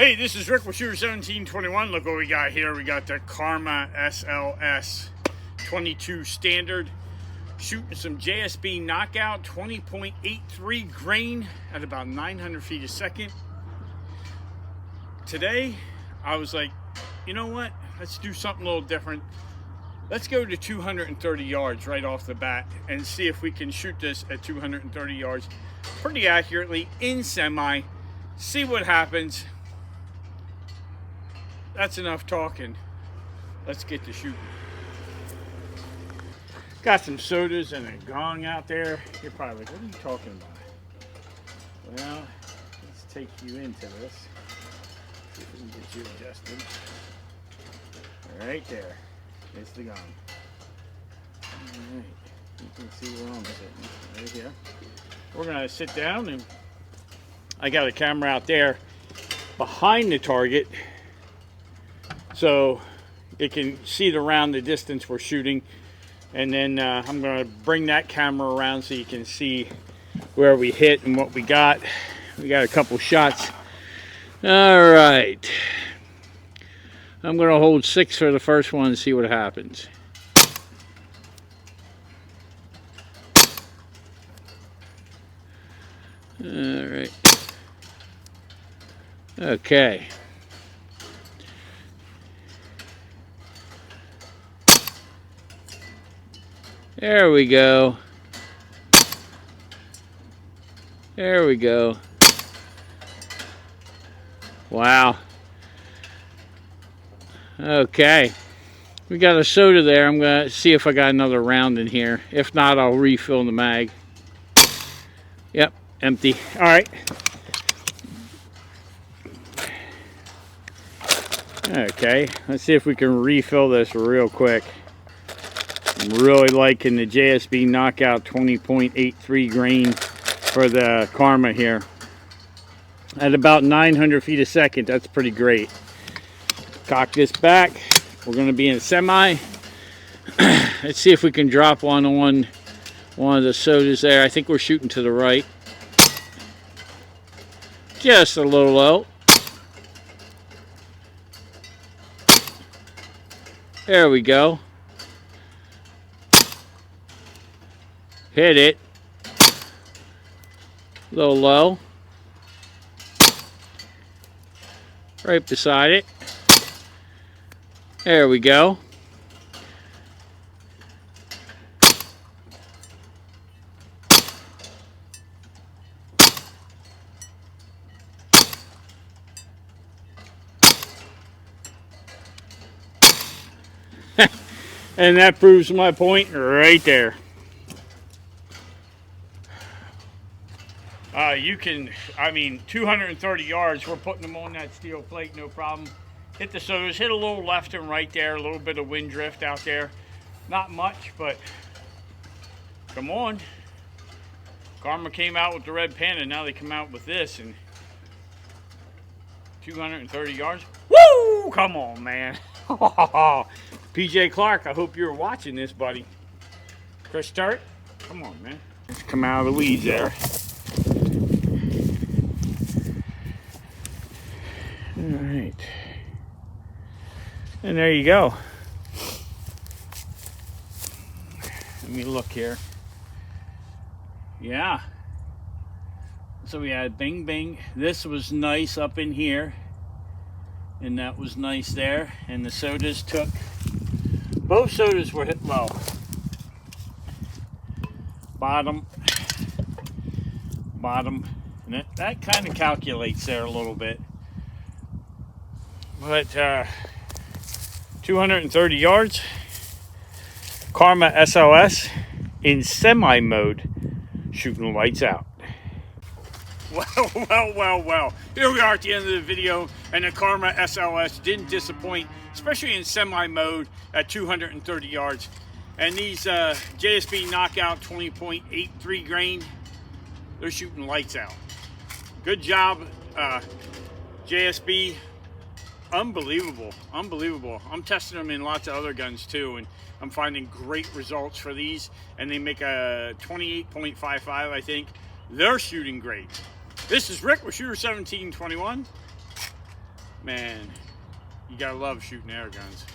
Hey, this is Rick with Shooter 1721. Look what we got here. We got the Karma SLS 22 standard. Shooting some JSB knockout, 20.83 grain at about 900 feet a second. Today, I was like, you know what? Let's do something a little different. Let's go to 230 yards right off the bat and see if we can shoot this at 230 yards pretty accurately in semi. See what happens. That's enough talking. Let's get to shooting. Got some sodas and a gong out there. You're probably like, what are you talking about? Well, let's take you into this. See if we can get you adjusted. Right there. There's the gong. Alright. You can see where I'm sitting. Right here. We're going to sit down, and I got a camera out there behind the target so it can see around the distance we're shooting. And then I'm going to bring that camera around so you can see where we hit and what we got. We got a couple shots. All right. I'm going to hold 6 for the first one and see what happens. All right. Okay. There we go. There we go. Wow. Okay. We got a soda there. I'm going to see if I got another round in here. If not, I'll refill the mag. Yep, empty. All right. Okay, let's see if we can refill this real quick. I'm really liking the JSB knockout 20.83 grain for the Karma here. At about 900 feet a second, that's pretty great. Cock this back. We're going to be in semi. Let's see if we can drop one on one of the sodas there. I think we're shooting to the right. Just a little low. There we go. Hit it. A little low. Right beside it. There we go. And that proves my point right there. You can, 230 yards, we're putting them on that steel plate, no problem. Hit the sodas, hit a little left and right there, a little bit of wind drift out there. Not much, but come on. Karma came out with the red panda, now they come out with this, and 230 yards. Woo! Come on, man. PJ Clark, I hope you're watching this, buddy. Chris Sturt, come on, man. Let's come out of the weeds there. All right. And there you go. Let me look here. Yeah. So we had bing bing. This was nice up in here. And that was nice there. And the sodas took, both sodas were hit low. Bottom. And that kind of calculates there a little bit. But 230 yards. Karma SLS in semi mode, shooting lights out. Well. Here we are at the end of the video, and the Karma SLS didn't disappoint, especially in semi mode at 230 yards. And these JSB knockout 20.83 grain, they're shooting lights out. Good job, JSB. Unbelievable. I'm testing them in lots of other guns too, and I'm finding great results for these. And they make a 28.55, I think. They're shooting great. This is Rick with Shooter 1721. Man, you gotta love shooting air guns.